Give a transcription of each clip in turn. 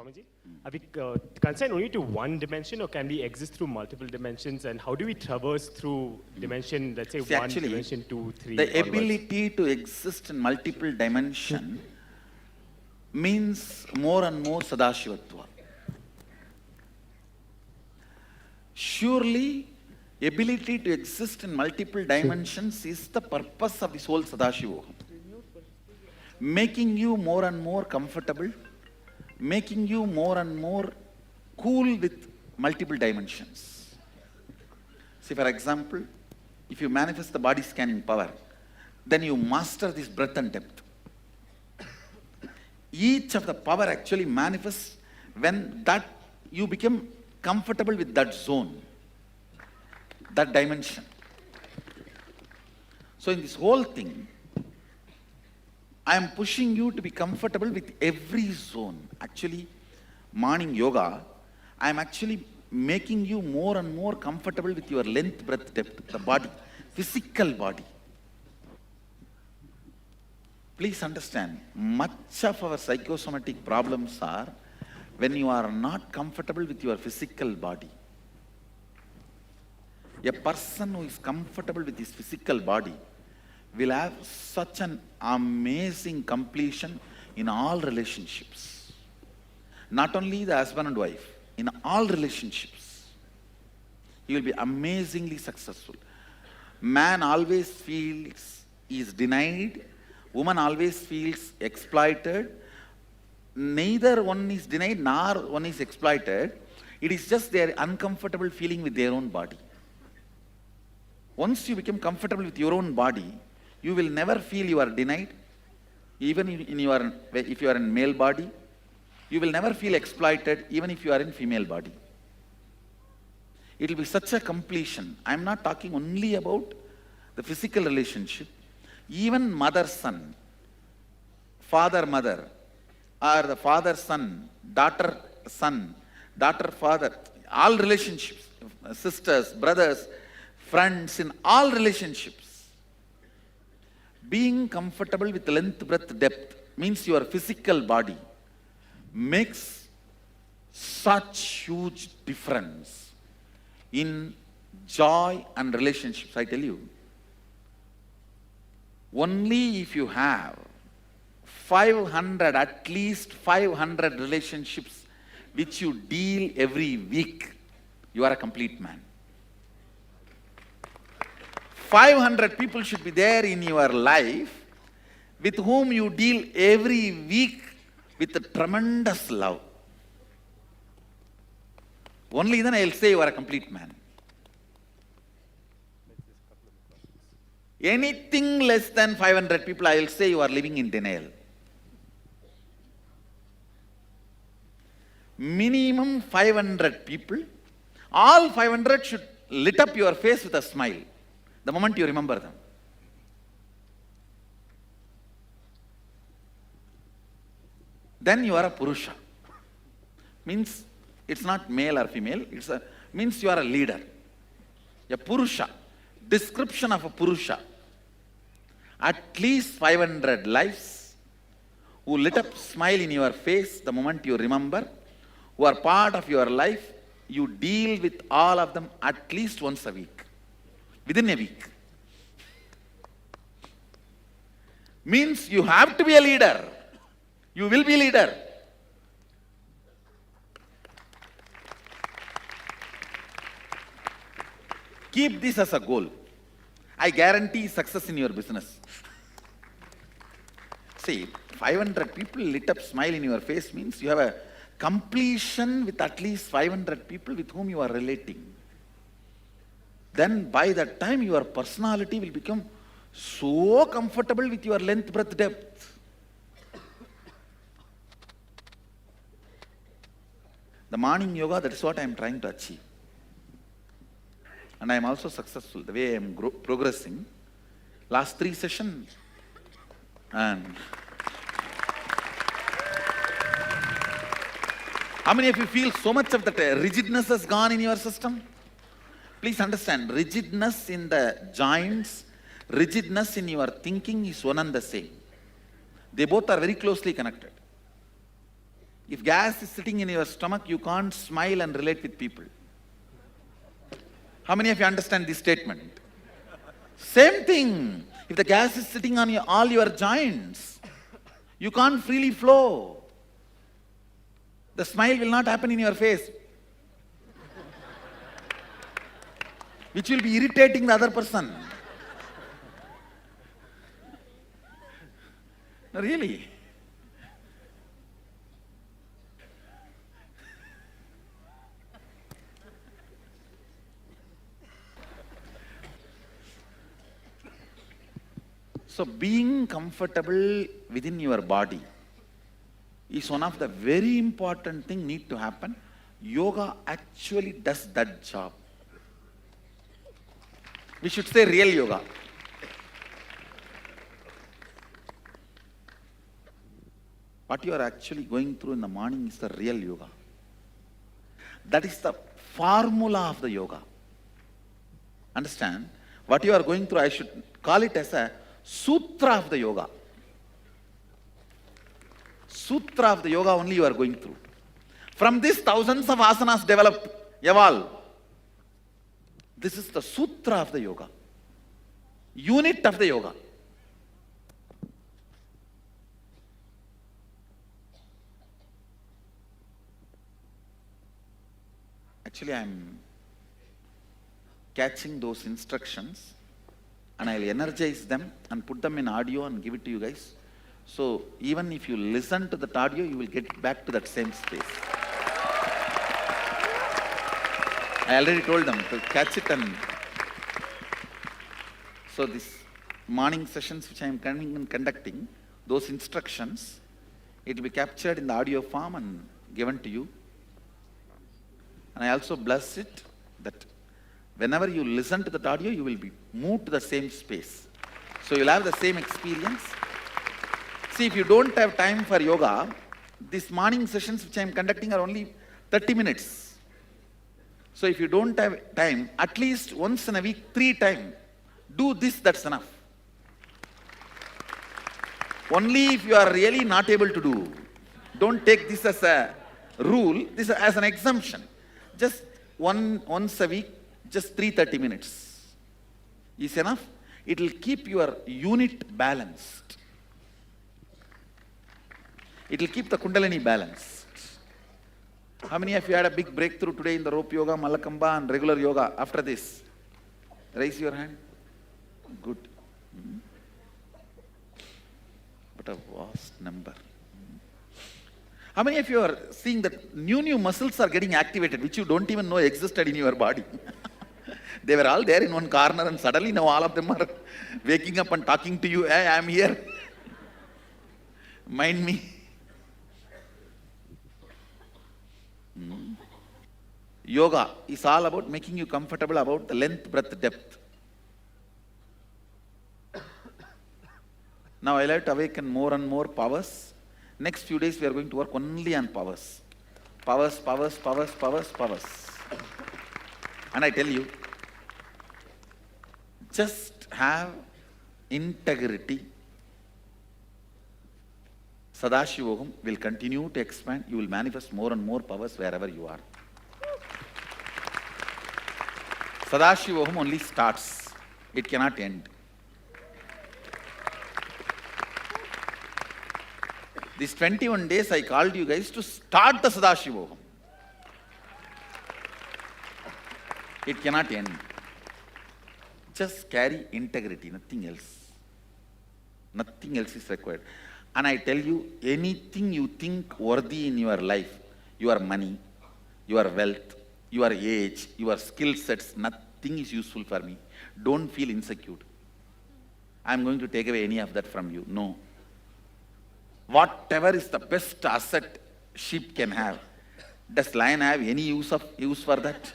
Swamiji. Are we consigned only to one dimension, or can we exist through multiple dimensions? And how do we traverse through dimension, let's say, one dimension, 2, 3? The ability to exist in multiple dimensions means more and more Sadashivatva. Surely, ability to exist in multiple dimensions is the purpose of this whole Sadashivoham. Making you more and more comfortable, making you more and more cool with multiple dimensions. See, for example, if you manifest the body scanning power, then you master this breadth and depth. Each of the power actually manifests when that you become comfortable with that zone, that dimension. So in this whole thing, I am pushing you to be comfortable with every zone. Actually, morning yoga, I am actually making you more and more comfortable with your length, breadth, depth, the body, physical body. Please understand, much of our psychosomatic problems are when you are not comfortable with your physical body. A person who is comfortable with his physical body will have such an amazing completion in all relationships. Not only the husband and wife, in all relationships. He will be amazingly successful. Man always feels he is denied. Woman always feels exploited. Neither one is denied nor one is exploited. It is just their uncomfortable feeling with their own body. Once you become comfortable with your own body, you will never feel you are denied. Even if you are in male body, you will never feel exploited even if you are in female body. It will be such a completion. I am not talking only about the physical relationship. Even mother-son, father-mother, or the father-son, daughter-son, daughter-father, all relationships, sisters, brothers, friends, in all relationships. Being comfortable with length, breadth, depth means your physical body makes such huge difference in joy and relationships, I tell you. Only if you have 500, at least 500 relationships which you deal every week, you are a complete man. 500 people should be there in your life with whom you deal every week with a tremendous love. Only then I will say you are a complete man. Anything less than 500 people, I will say you are living in denial. Minimum 500 people, all 500 should lit up your face with a smile the moment you remember them. Then you are a Purusha. Means it's not male or female, means you are a leader. A Purusha. Description of a Purusha. At least 500 lives who lit up smile in your face the moment you remember, who are part of your life, you deal with all of them at least once a week. Within a week. Means you have to be a leader. You will be a leader. Keep this as a goal. I guarantee success in your business. See, 500 people lit up smile in your face means you have a completion with at least 500 people with whom you are relating. Then by that time your personality will become so comfortable with your length, breadth, depth. The morning yoga, that is what I am trying to achieve. And I am also successful the way I am progressing. Last 3 sessions, and how many of you feel so much of that rigidness has gone in your system? Please understand, rigidness in the joints, rigidness in your thinking is one and the same. They both are very closely connected. If gas is sitting in your stomach, you can't smile and relate with people. How many of you understand this statement? Same thing. If the gas is sitting on all your joints, you can't freely flow. The smile will not happen in your face, which will be irritating the other person. No, really. So being comfortable within your body is one of the very important things need to happen. Yoga actually does that job. We should say real yoga. What you are actually going through in the morning is the real yoga. That is the formula of the yoga. Understand? What you are going through, I should call it as a sutra of the yoga. Sutra of the yoga only you are going through. From this, thousands of asanas evolve. This is the sutra of the yoga. Unit of the yoga. Actually, I am catching those instructions and I'll energize them and put them in audio and give it to you guys. So even if you listen to that audio, you will get back to that same space. I already told them to catch it. And so these morning sessions which I am conducting, those instructions, it will be captured in the audio form and given to you. And I also bless it that whenever you listen to that audio, you will be moved to the same space. So you'll have the same experience. See, if you don't have time for yoga, these morning sessions which I am conducting are only 30 minutes. So if you don't have time, at least once in a week, 3 times, do this, that's enough. Only if you are really not able to do. Don't take this as a rule, this as an exemption. Just once a week, just 30 minutes is enough. It will keep your unit balanced. It will keep the Kundalini balanced. How many of you had a big breakthrough today in the rope yoga, Malakamba and regular yoga after this? Raise your hand. Good. What a vast number. How many of you are seeing that new muscles are getting activated, which you don't even know existed in your body? They were all there in one corner and suddenly now all of them are waking up and talking to you. Hey, I am here. Mind me. Yoga is all about making you comfortable about the length, breadth, depth. Now I like to awaken more and more powers. Next few days we are going to work only on powers. Powers, powers, powers, powers, powers. And I tell you, just have integrity. Sadashivoham will continue to expand. You will manifest more and more powers wherever you are. Sadashivoham only starts. It cannot end. These 21 days I called you guys to start the Sadashivoham. It cannot end. Just carry integrity, nothing else. Nothing else is required. And I tell you, anything you think worthy in your life, your money, your wealth, your age, your skill sets, nothing is useful for me. Don't feel insecure. I'm going to take away any of that from you. No. Whatever is the best asset sheep can have, does lion have any use for that?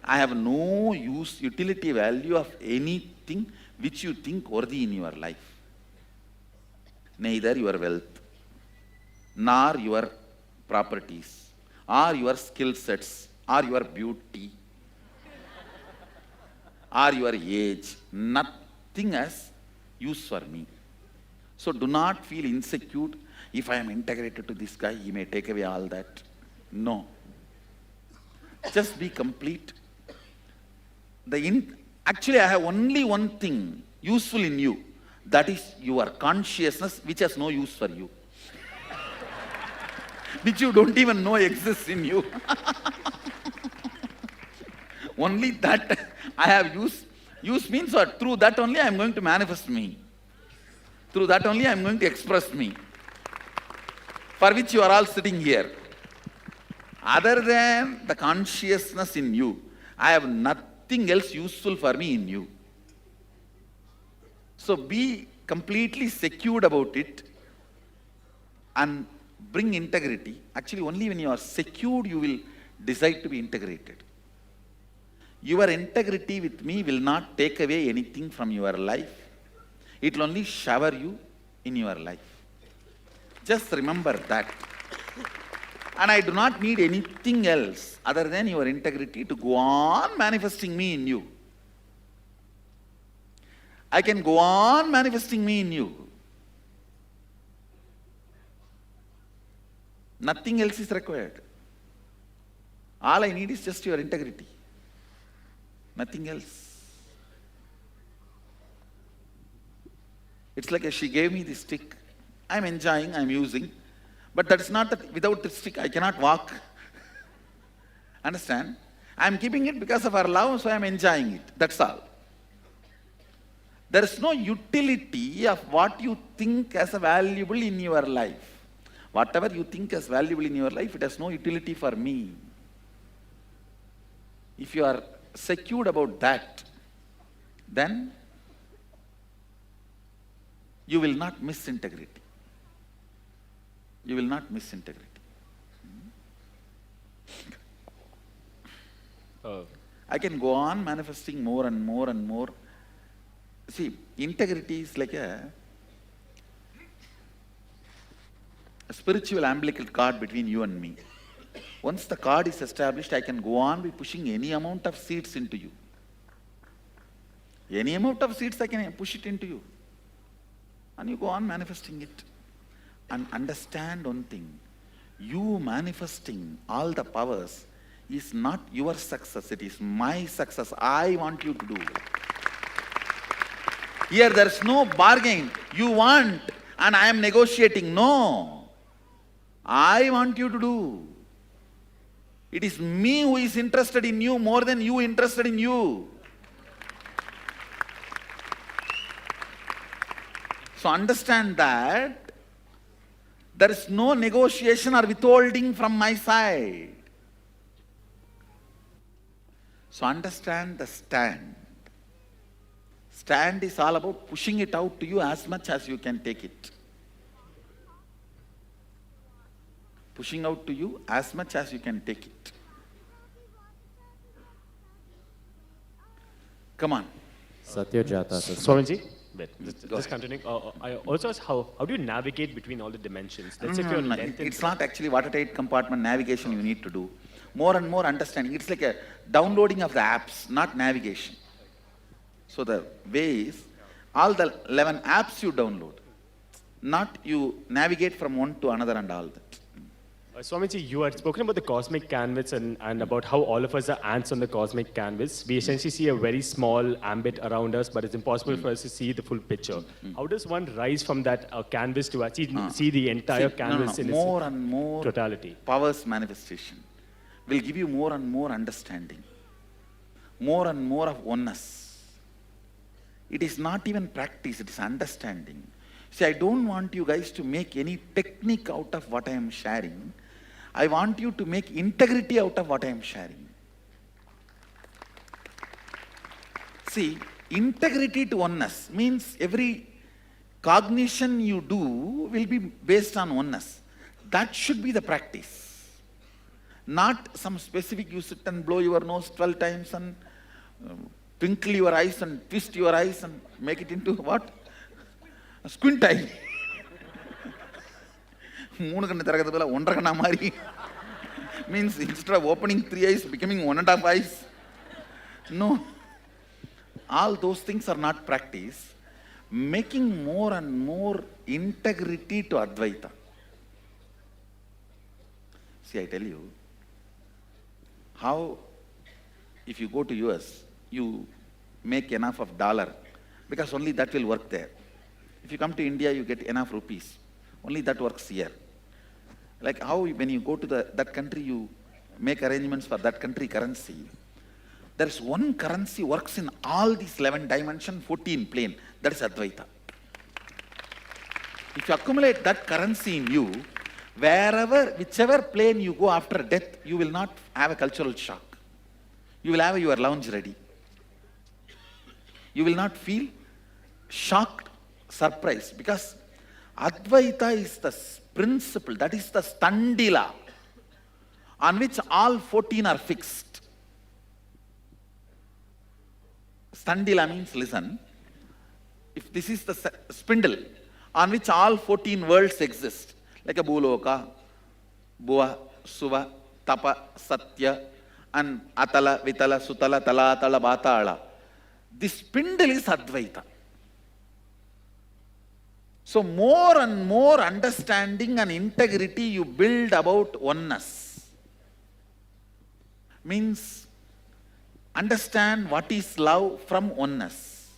I have no utility value of anything which you think worthy in your life. Neither your wealth, nor your properties, or your skill sets, or your beauty, or your age, nothing has use for me. So do not feel insecure. if I am integrated to this guy, he may take away all that. No. Just be complete. Actually, I have only one thing useful in you. That is your consciousness, which has no use for you. Which you don't even know exists in you. Only that I have use. Use means what? Through that only I am going to manifest me. Through that only I am going to express me. For which you are all sitting here. Other than the consciousness in you, I have nothing else useful for me in you. So be completely secured about it and bring integrity. Actually, only when you are secured, you will decide to be integrated. Your integrity with me will not take away anything from your life. It will only shower you in your life. Just remember that. And I do not need anything else other than your integrity to go on manifesting me in you. I can go on manifesting me in you. Nothing else is required. All I need is just your integrity. Nothing else. It's like she gave me this stick. I'm enjoying, I'm using. But that's not that without the stick I cannot walk. Understand? I'm keeping it because of our love, so I'm enjoying it. That's all. There is no utility of what you think as valuable in your life. Whatever you think as valuable in your life, it has no utility for me. If you are secured about that, then you will not miss integrity. You will not miss integrity. I can go on manifesting more and more and more. See, integrity is like a spiritual umbilical cord between you and me. Once the cord is established, I can go on by pushing any amount of seeds into you. Any amount of seeds I can push it into you. And you go on manifesting it. And understand one thing. You manifesting all the powers is not your success, it is my success. I want you to do. Here there is no bargain. You want and I am negotiating. No. I want you to do. It is me who is interested in you more than you interested in you. So understand that there is no negotiation or withholding from my side. So understand the stand. Stand is all about pushing it out to you as much as you can take it. Pushing out to you as much as you can take it. Come on. Satyajata. Swamiji, just continuing. I also asked how do you navigate between all the dimensions? Let's say if you're it's not actually watertight compartment navigation you need to do. More and more understanding. It's like a downloading of the apps, not navigation. So the way is, all the 11 apps you download, not you navigate from one to another and all that. Swamiji, you had spoken about the cosmic canvas and about how all of us are ants on the cosmic canvas. We essentially see a very small ambit around us, but it's impossible for us to see the full picture. How does one rise from that canvas to actually see the entire canvas in more its and more totality? Powers manifestation will give you more and more understanding, more and more of oneness. It is not even practice, it is understanding. See, I don't want you guys to make any technique out of what I am sharing. I want you to make integrity out of what I am sharing. See, integrity to oneness means every cognition you do will be based on oneness. That should be the practice. Not some specific, you sit and blow your nose 12 times and twinkle your eyes and twist your eyes and make it into what? A squint eye. Means instead of opening 3 eyes, becoming 1.5 eyes. No. All those things are not practice. Making more and more integrity to Advaita. See, I tell you, how if you go to US, you make enough of dollar, because only that will work there. If you come to India, you get enough rupees. Only that works here. Like how when you go to that country, you make arrangements for that country currency. There is one currency works in all these 11 dimension, 14 plane. That is Advaita. If you accumulate that currency in you, whichever plane you go after death, you will not have a cultural shock. You will have your lounge ready. You will not feel shocked, surprised, because Advaita is the principle, that is the standila on which all 14 are fixed. Standila means, listen, if this is the spindle on which all 14 worlds exist, like a Bhuloka, Bhuva, Suva, Tapa, Satya, and Atala, Vitala, Sutala, Talatala, Batala. The spindle is Advaita. So more and more understanding and integrity you build about oneness. Means understand what is love from oneness.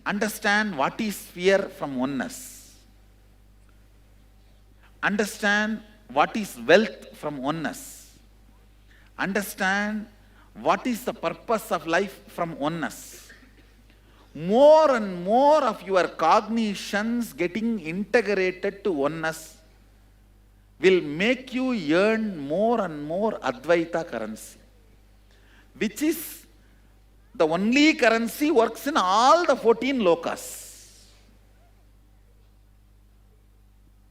Understand what is fear from oneness. Understand what is wealth from oneness. Understand what is the purpose of life from oneness. More and more of your cognitions getting integrated to oneness will make you earn more and more Advaita currency, which is the only currency works in all the 14 lokas.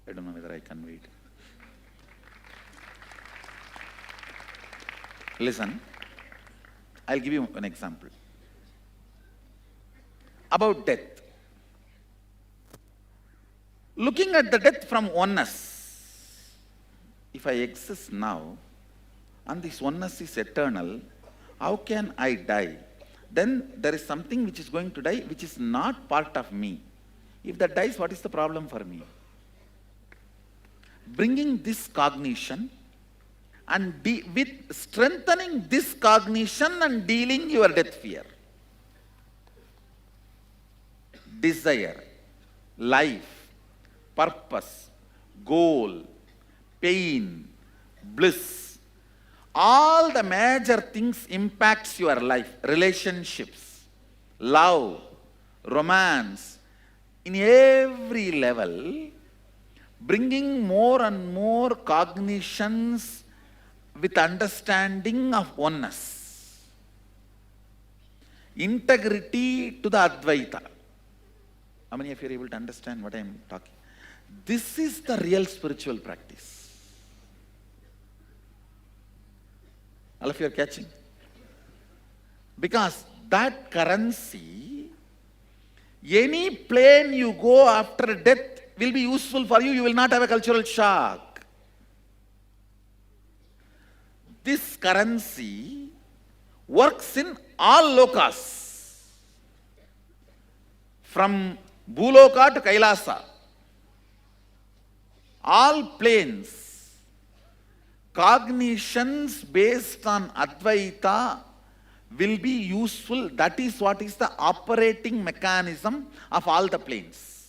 I don't know whether I conveyed. Listen, I'll give you an example. About death. Looking at the death from oneness, if I exist now, and this oneness is eternal, how can I die? Then there is something which is going to die, which is not part of me. If that dies, what is the problem for me? Bringing this cognition and with strengthening this cognition and dealing your death fear. Desire, life, purpose, goal, pain, bliss, all the major things impacts your life, relationships, love, romance, in every level, bringing more and more cognitions with understanding of oneness. Integrity to the Advaita. How many of you are able to understand what I am talking? This is the real spiritual practice. All of you are catching? Because that currency, any plane you go after death will be useful for you. You will not have a cultural shock. This currency works in all lokas. From Bhuloka to Kailasa. All planes, cognitions based on Advaita will be useful. That is what is the operating mechanism of all the planes.